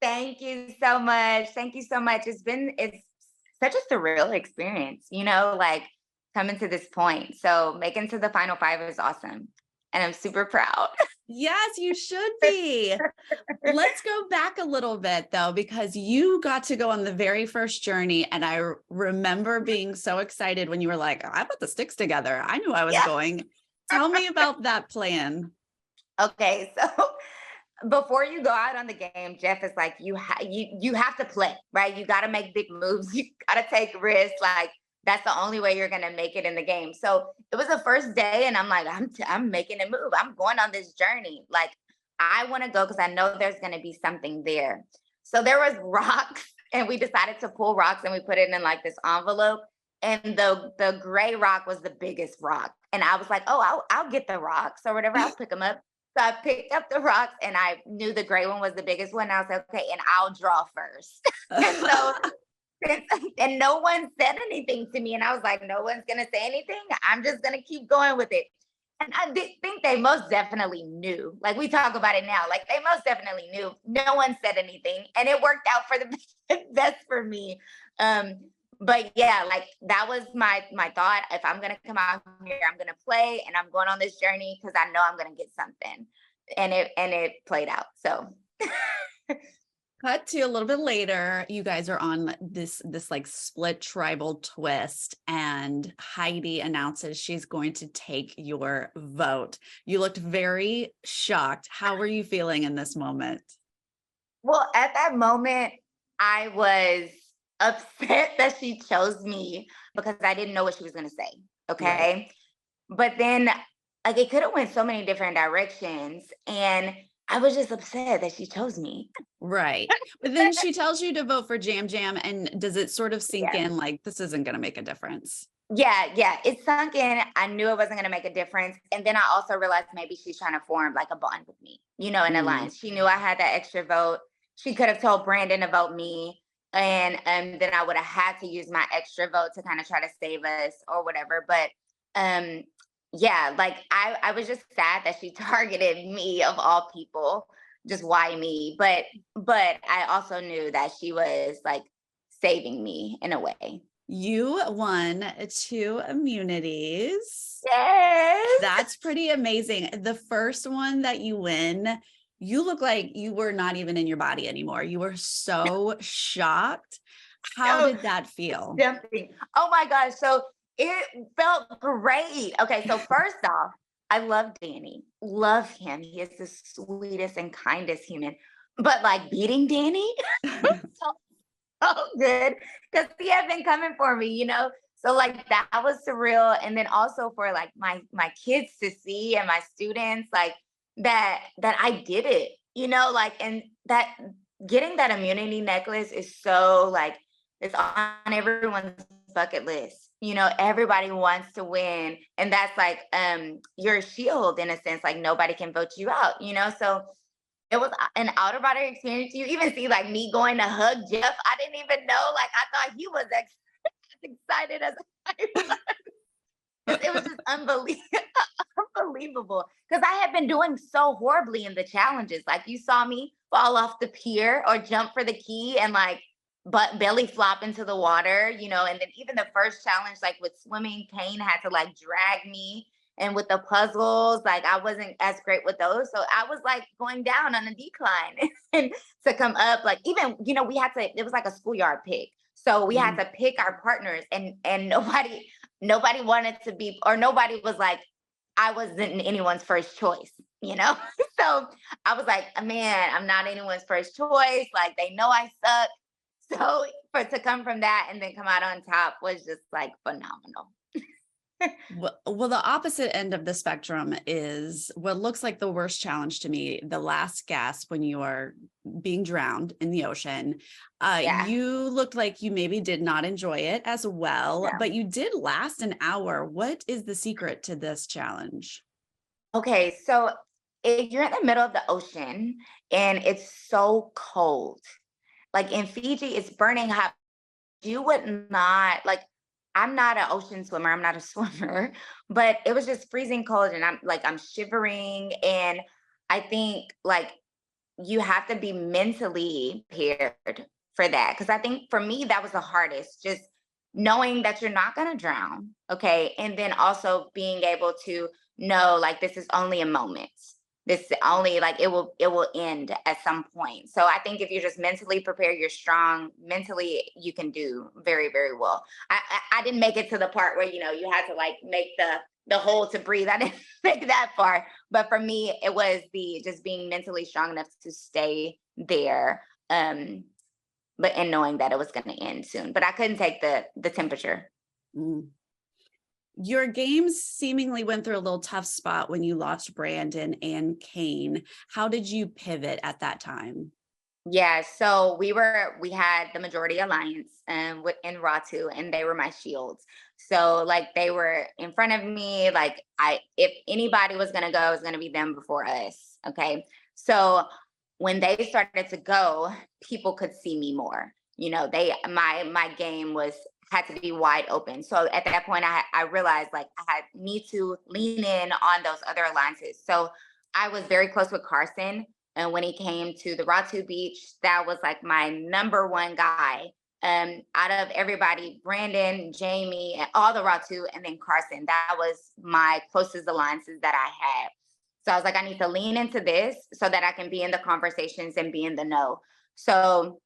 Thank you so much. Thank you so much. It's such a surreal experience, like coming to this point. So making to the final five is awesome. And I'm super proud. Yes, you should be. Let's go back a little bit though, because you got to go on the very first journey. And remember being so excited when you were like, I put the sticks together. I knew I was Yeah. going. Tell me about that plan. Okay. So before you go out on the game, Jeff is like, you have to play, right? You got to make big moves. You got to take risks. Like that's the only way you're gonna make it in the game. So it was the first day, and I'm like, I'm making a move. I'm going on this journey. Like I want to go because I know there's gonna be something there. So there was rocks, and we decided to pull rocks, and we put it in like this envelope. And the gray rock was the biggest rock, and I was like, oh, I'll get the rocks or whatever. I'll pick them up. So I picked up the rocks and I knew the gray one was the biggest one. I was like, okay, and I'll draw first. And so, and no one said anything to me. And I was like, no one's going to say anything. I'm just going to keep going with it. And I did think they most definitely knew. Like we talk about it now, like they most definitely knew. No one said anything. And it worked out for the best for me. Um, but yeah, like that was my thought. If I'm gonna come out here, I'm gonna play and I'm going on this journey because I know I'm gonna get something. And it played out. So Cut to a little bit later, you guys are on this like split tribal twist, and Heidi announces she's going to take your vote. You looked very shocked. How were you feeling in this moment? well, at that moment, I was upset that she chose me because I didn't know what she was gonna say. Right. Okay. But then like it could have went so many different directions. And I was just upset that she chose me. Right. But then she tells you to vote for Jam Jam, and does it sort of sink Yeah. in like this isn't going to make a difference? Yeah, yeah. It sunk in. I knew it wasn't gonna make a difference. And then I also realized maybe she's trying to form like a bond with me, an Mm, alliance. She knew I had that extra vote. She could have told Brandon to vote me. And then I would have had to use my extra vote to kind of try to save us or whatever. But um yeah, like I was just sad that she targeted me of all people. Just why me? But I also knew that she was like saving me in a way. you won two immunities. Yes. That's pretty amazing. The first one that you win, you look like you were not even in your body anymore. You were so shocked. How So did that feel? jumping. Oh my gosh. So it felt great. Okay. So first off, I love Danny. Love him. He is the sweetest and kindest human. But like beating Danny, so, so good because he had been coming for me. So like that was surreal. And then also for like my kids to see and my students like that I did it, like and that getting that immunity necklace is so like it's on everyone's bucket list. Everybody wants to win. And that's like your shield in a sense, like nobody can vote you out. So it was an outer body experience. You even see like me going to hug Jeff. I didn't even know. Like I thought he was as excited as I was. It was just unbelievable. Because I had been doing so horribly in the challenges. Like you saw me fall off the pier or jump for the key and like but belly flop into the water. And then even the first challenge, like with swimming, Kane had to like drag me. And with the puzzles, like I wasn't as great with those. So I was like going down on a decline and to come up, like even, we had to, it was like a schoolyard pick. So we had Mm. to pick our partners and nobody wanted to be, or nobody was like, I wasn't anyone's first choice. So I was like, man, I'm not anyone's first choice. Like they know I suck. So for to come from that and then come out on top was just like phenomenal. Well, the opposite end of the spectrum is what looks like the worst challenge to me, the last gasp when you are being drowned in the ocean. Yeah. You looked like you maybe did not enjoy it as well, Yeah. but you did last an hour. What is the secret to this challenge? Okay. So if you're in the middle of the ocean and it's so cold, like in Fiji, it's burning hot. You would not like I'm not an ocean swimmer, I'm not a swimmer, but it was just freezing cold and I'm shivering and I think like you have to be mentally prepared for that. Cause I think for me, that was the hardest, just knowing that you're not going to drown. Okay. And then also being able to know like this is only a moment. This is only like it will end at some point. So I think if you're just mentally prepared, you're strong mentally, you can do very, very well. I didn't make it to the part where, you had to like make the hole to breathe. I didn't make that far. But for me, it was the just being mentally strong enough to stay there. But and knowing that it was going to end soon. But I couldn't take the temperature. Mm. Your games seemingly went through a little tough spot when you lost Brandon and Kane. How did you pivot at that time? Yeah, so we had the majority alliance in Ratu, and they were my shields. So like they were in front of me. Like if anybody was gonna go, it was gonna be them before us. Okay. So when they started to go, people could see me more. My game had to be wide open. So at that point, I realized like I need to lean in on those other alliances. So I was very close with Carson, and when he came to the Ratu Beach, that was like my number one guy. Out of everybody, Brandon, Jamie, and all the Ratu, and then Carson, that was my closest alliances that I had. So I was like, I need to lean into this so that I can be in the conversations and be in the know. So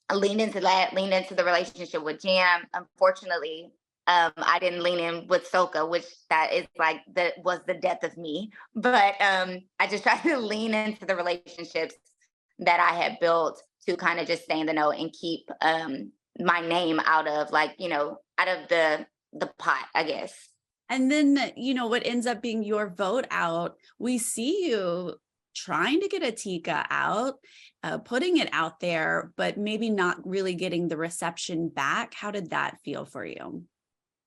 I leaned into that, leaned into the relationship with Jam. Unfortunately, I didn't lean in with Soka, which that is like was the death of me. But I just tried to lean into the relationships that I had built to kind of just stay in the know and keep my name out of out of the pot, I guess. And then, what ends up being your vote out, we see you trying to get a Tika out, putting it out there, but maybe not really getting the reception back. How did that feel for you?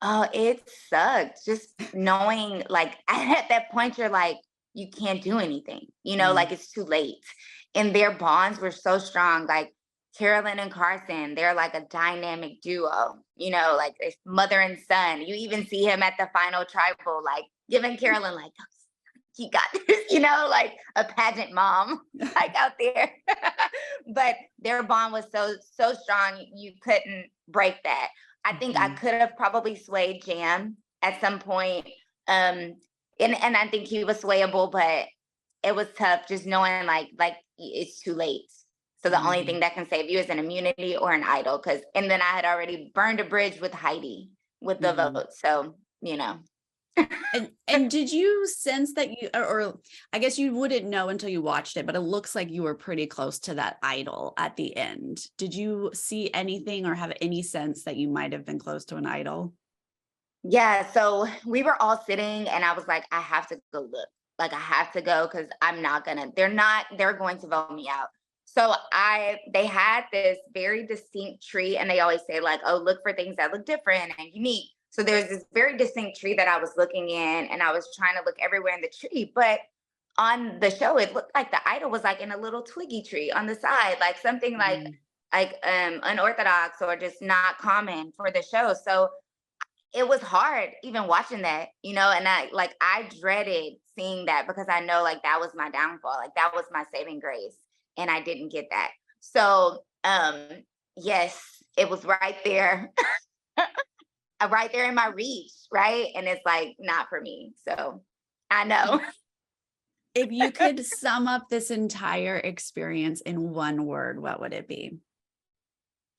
Oh, it sucked. Just knowing like at that point, you're like, you can't do anything, like it's too late. And their bonds were so strong. Like Carolyn and Carson, they're like a dynamic duo, like it's mother and son. You even see him at the final tribal, like giving Carolyn like, he got this, like a pageant mom, like out there. But their bond was so strong, you couldn't break that. I think I could have probably swayed Jam at some point. And I think he was swayable, but it was tough just knowing like it's too late. So the only thing that can save you is an immunity or an idol. And then I had already burned a bridge with Heidi with the vote. So, And did you sense that or I guess you wouldn't know until you watched it, but it looks like you were pretty close to that idol at the end. Did you see anything or have any sense that you might have been close to an idol? Yeah, so we were all sitting and I was like, I have to go look. Like I have to go because they're going to vote me out. So they had this very distinct tree, and they always say like, oh, look for things that look different and unique. So there's this very distinct tree that I was looking in, and I was trying to look everywhere in the tree, but on the show, it looked like the idol was like in a little twiggy tree on the side, like something like unorthodox or just not common for the show. So it was hard even watching that, and I dreaded seeing that because I know like that was my downfall, like that was my saving grace, and I didn't get that. So yes, it was right there, right there in my reach, right? And it's like not for me. So I know. If you could sum up this entire experience in one word, what would it be?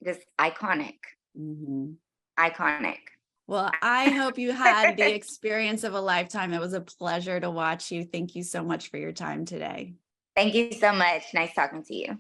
Just iconic. Iconic. Well, I hope you had the experience of a lifetime. It was a pleasure to watch you. Thank you so much for your time today. Thank you so much. Nice talking to you.